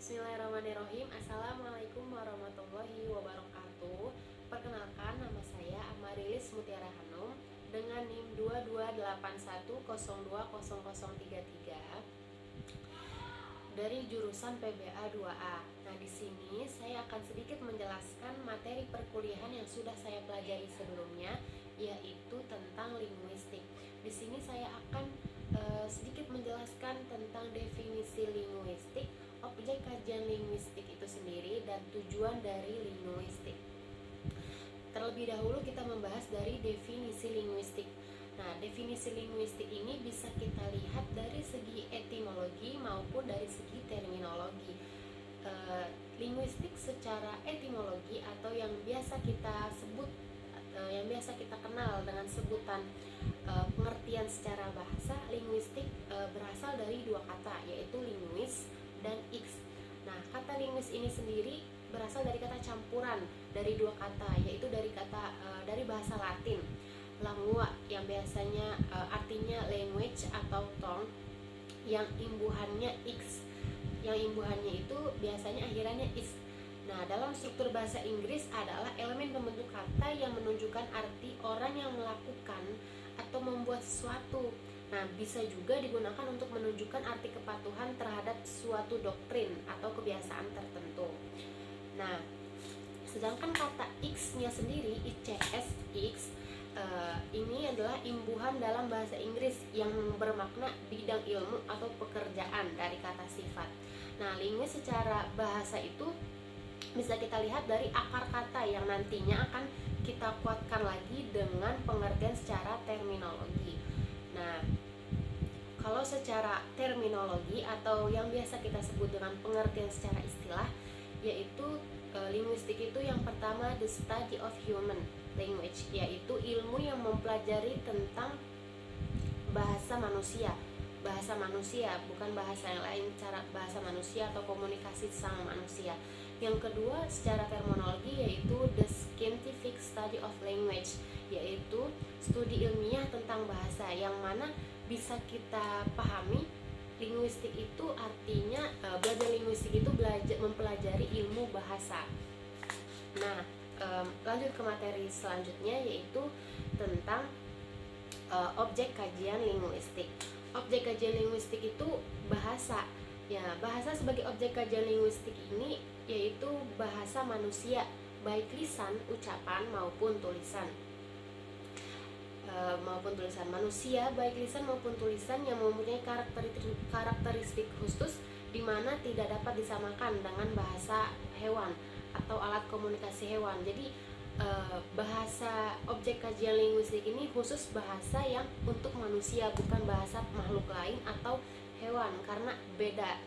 Bismillahirrahmanirrahim. Assalamualaikum warahmatullahi wabarakatuh. Perkenalkan, nama saya Amarilis Mutiara Hanum dengan NIM 2281020033 dari jurusan PBA 2A. Nah, di sini saya akan sedikit menjelaskan materi perkuliahan yang sudah saya pelajari sebelumnya, yaitu tentang linguistik. Di sini saya akan sedikit menjelaskan tentang definisi linguistik, objek kajian linguistik itu sendiri, dan tujuan dari linguistik. Terlebih dahulu kita membahas dari definisi linguistik. Nah, definisi linguistik ini bisa kita lihat dari segi etimologi maupun dari segi terminologi. Linguistik secara etimologi atau yang biasa kita sebut, yang biasa kita kenal dengan sebutan pengertian secara bahasa, linguistik berasal dari dua kata, yaitu linguis dan ix. Nah, kata linguis ini sendiri berasal dari kata campuran dari dua kata, yaitu dari kata dari bahasa Latin lingua yang biasanya artinya language atau tongue, yang imbuhannya ix, yang imbuhannya itu biasanya akhirannya is. Nah, dalam struktur bahasa Inggris adalah elemen pembentuk kata yang menunjukkan arti orang yang melakukan atau membuat sesuatu. Nah, bisa juga digunakan untuk menunjukkan arti kepatuhan terhadap suatu doktrin atau kebiasaan tertentu. Nah, sedangkan kata X-nya sendiri, ICS, X, ini adalah imbuhan dalam bahasa Inggris yang bermakna bidang ilmu atau pekerjaan dari kata sifat. Nah, linguis secara bahasa itu bisa kita lihat dari akar kata yang nantinya akan kita kuatkan lagi dengan pengertian secara terminologi. Nah, kalau secara terminologi atau yang biasa kita sebut dengan pengertian secara istilah, yaitu linguistik itu yang pertama the study of human language, yaitu ilmu yang mempelajari tentang bahasa manusia. Bahasa manusia, bukan bahasa yang lain, cara bahasa manusia atau komunikasi sama manusia. Yang kedua secara terminologi yaitu the scientific study of language, yaitu studi ilmiah tentang bahasa, yang mana bisa kita pahami linguistik itu artinya belajar linguistik itu mempelajari ilmu bahasa. Nah, lanjut ke materi selanjutnya yaitu tentang objek kajian linguistik. Objek kajian linguistik itu bahasa. Ya, bahasa sebagai objek kajian linguistik ini yaitu bahasa manusia, baik lisan, ucapan maupun tulisan. Manusia baik lisan maupun tulisan yang mempunyai karakteristik khusus di mana tidak dapat disamakan dengan bahasa hewan atau alat komunikasi hewan. Jadi bahasa objek kajian linguistik ini khusus bahasa yang untuk manusia, bukan bahasa makhluk lain atau hewan, karena beda.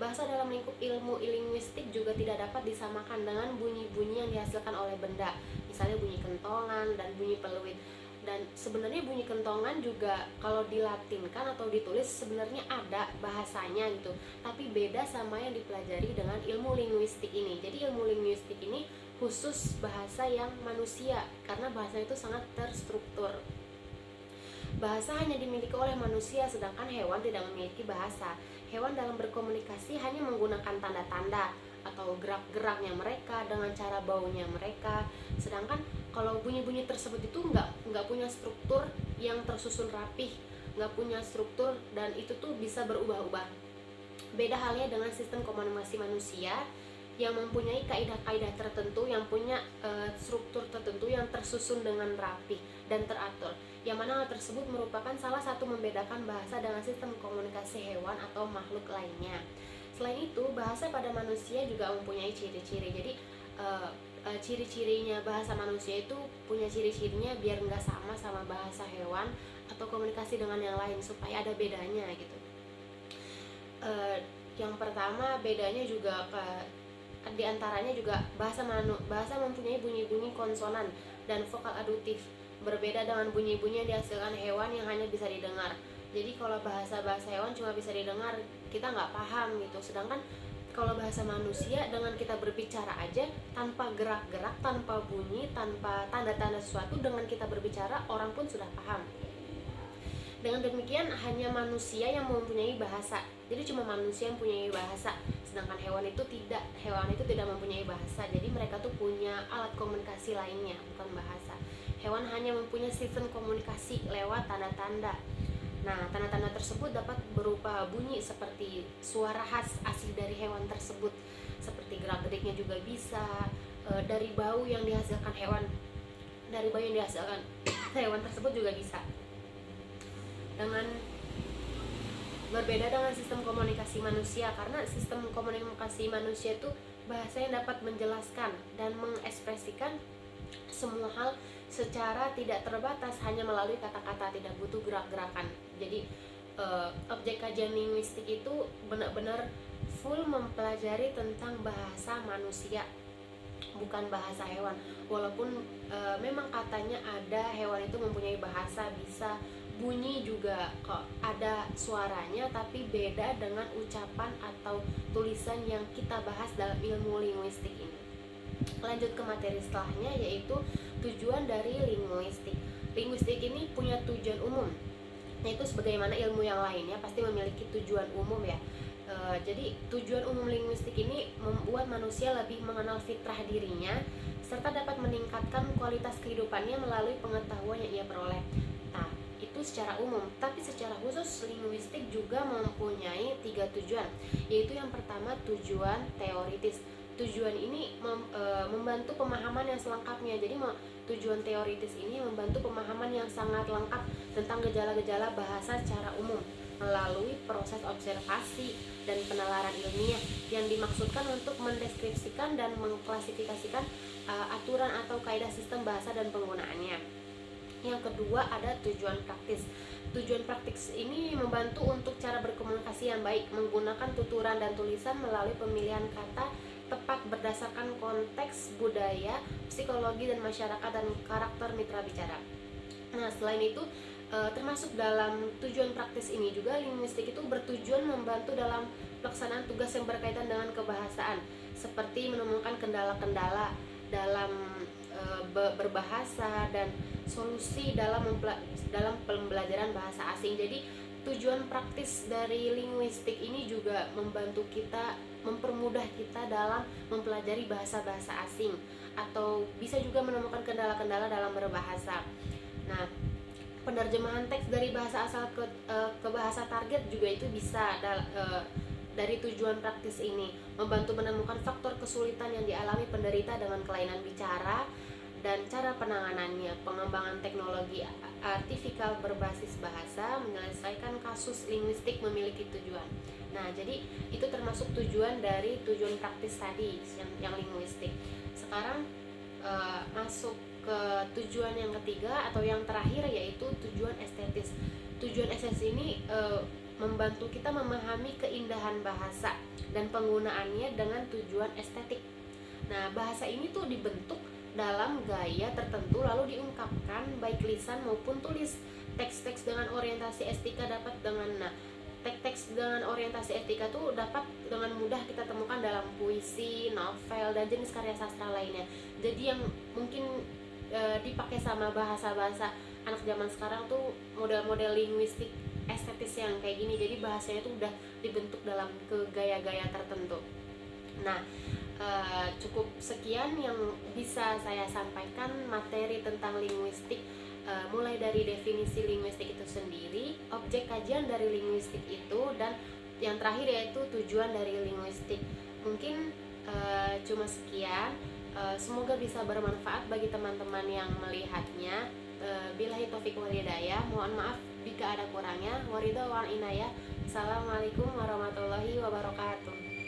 Bahasa dalam lingkup ilmu linguistik juga tidak dapat disamakan dengan bunyi-bunyi yang dihasilkan oleh benda, misalnya bunyi kentongan dan bunyi peluit. Dan sebenarnya bunyi kentongan juga kalau dilatinkan atau ditulis sebenarnya ada bahasanya gitu, tapi beda sama yang dipelajari dengan ilmu linguistik ini. Jadi ilmu linguistik ini khusus bahasa yang manusia, karena bahasa itu sangat terstruktur. Bahasa hanya dimiliki oleh manusia, sedangkan hewan tidak memiliki bahasa. Hewan dalam berkomunikasi hanya menggunakan tanda-tanda atau gerak-geraknya mereka dengan cara baunya mereka. Sedangkan kalau bunyi-bunyi tersebut itu nggak punya struktur yang tersusun rapih, nggak punya struktur, dan itu tuh bisa berubah-ubah. Beda halnya dengan sistem komunikasi manusia yang mempunyai kaidah-kaidah tertentu, yang punya struktur tertentu yang tersusun dengan rapi dan teratur, yang mana hal tersebut merupakan salah satu membedakan bahasa dengan sistem komunikasi hewan atau makhluk lainnya. Selain itu, bahasa pada manusia juga mempunyai ciri-ciri. Jadi ciri-cirinya bahasa manusia itu punya ciri-cirinya biar nggak sama bahasa hewan atau komunikasi dengan yang lain, supaya ada bedanya gitu. Yang pertama bedanya juga di antaranya juga bahasa mempunyai bunyi-bunyi konsonan dan vokal aduktif, berbeda dengan bunyi-bunyi yang dihasilkan hewan yang hanya bisa didengar. Jadi kalau bahasa hewan cuma bisa didengar, kita nggak paham gitu. Sedangkan kalau bahasa manusia dengan kita berbicara aja tanpa gerak-gerak, tanpa bunyi, tanpa tanda-tanda sesuatu, dengan kita berbicara orang pun sudah paham. Dengan demikian hanya manusia yang mempunyai bahasa. Jadi cuma manusia yang punya bahasa, sedangkan hewan itu tidak. Hewan itu tidak mempunyai bahasa. Jadi mereka tuh punya alat komunikasi lainnya, bukan bahasa. Hewan hanya mempunyai sistem komunikasi lewat tanda-tanda. Nah, tanda-tanda tersebut dapat berupa bunyi seperti suara khas asli dari hewan tersebut, seperti gerak-geriknya juga bisa, dari bau yang dihasilkan hewan, hewan tersebut juga bisa. Dengan berbeda dengan sistem komunikasi manusia, karena sistem komunikasi manusia itu bahasanya dapat menjelaskan dan mengekspresikan semua hal secara tidak terbatas hanya melalui kata-kata, tidak butuh gerak-gerakan. Jadi objek kajian linguistik itu benar-benar full mempelajari tentang bahasa manusia, bukan bahasa hewan. Walaupun memang katanya ada hewan itu mempunyai bahasa, bisa bunyi juga, kok ada suaranya, tapi beda dengan ucapan atau tulisan yang kita bahas dalam ilmu linguistik ini. Lanjut ke materi setelahnya, yaitu tujuan dari linguistik. Linguistik ini punya tujuan umum, yaitu sebagaimana ilmu yang lainnya pasti memiliki tujuan umum ya. Jadi tujuan umum linguistik ini membuat manusia lebih mengenal fitrah dirinya, serta dapat meningkatkan kualitas kehidupannya melalui pengetahuan yang ia peroleh. Nah, itu secara umum, tapi secara khusus linguistik juga mempunyai 3 tujuan, yaitu yang pertama tujuan teoritis. Tujuan ini membantu pemahaman yang selengkapnya. Jadi tujuan teoritis ini membantu pemahaman yang sangat lengkap tentang gejala-gejala bahasa secara umum melalui proses observasi dan penalaran ilmiah yang dimaksudkan untuk mendeskripsikan dan mengklasifikasikan aturan atau kaidah sistem bahasa dan penggunaannya. Yang kedua ada tujuan praktis. Tujuan praktis ini membantu untuk cara berkomunikasi yang baik, menggunakan tuturan dan tulisan melalui pemilihan kata tepat berdasarkan konteks budaya, psikologi dan masyarakat dan karakter mitra bicara. Nah, selain itu termasuk dalam tujuan praktis ini juga linguistik itu bertujuan membantu dalam pelaksanaan tugas yang berkaitan dengan kebahasaan, seperti menemukan kendala-kendala dalam berbahasa dan solusi dalam pembelajaran bahasa asing. Jadi tujuan praktis dari linguistik ini juga membantu kita, mempermudah kita dalam mempelajari bahasa-bahasa asing, atau bisa juga menemukan kendala-kendala dalam berbahasa. Nah, penerjemahan teks dari bahasa asal ke bahasa target juga itu bisa dari tujuan praktis ini, membantu menemukan faktor kesulitan yang dialami penderita dengan kelainan bicara dan cara penanganannya. Pengembangan teknologi artifisial berbasis bahasa menyelesaikan kasus linguistik memiliki tujuan. Nah, jadi itu termasuk tujuan dari tujuan praktis tadi yang linguistik. Sekarang masuk ke tujuan yang ketiga atau yang terakhir, yaitu tujuan estetis. Tujuan estetis ini membantu kita memahami keindahan bahasa dan penggunaannya dengan tujuan estetik. Nah, bahasa ini tuh dibentuk dalam gaya tertentu lalu diungkapkan baik lisan maupun tulis. Teks-teks dengan orientasi estetika dapat teks dengan orientasi estetika tuh dapat dengan mudah kita temukan dalam puisi, novel, dan jenis karya sastra lainnya. Jadi yang mungkin dipakai sama bahasa-bahasa anak zaman sekarang tuh model-model linguistik estetis yang kayak gini. Jadi bahasanya tuh udah dibentuk dalam gaya-gaya tertentu. Nah, cukup sekian yang bisa saya sampaikan materi tentang linguistik, mulai dari definisi linguistik itu sendiri, objek kajian dari linguistik itu, dan yang terakhir yaitu tujuan dari linguistik. Mungkin cuma sekian. Semoga bisa bermanfaat bagi teman-teman yang melihatnya. Billahi taufiq wal hidayah. Mohon maaf jika ada kurangnya. Waridha wal inayah. Assalamualaikum warahmatullahi wabarakatuh.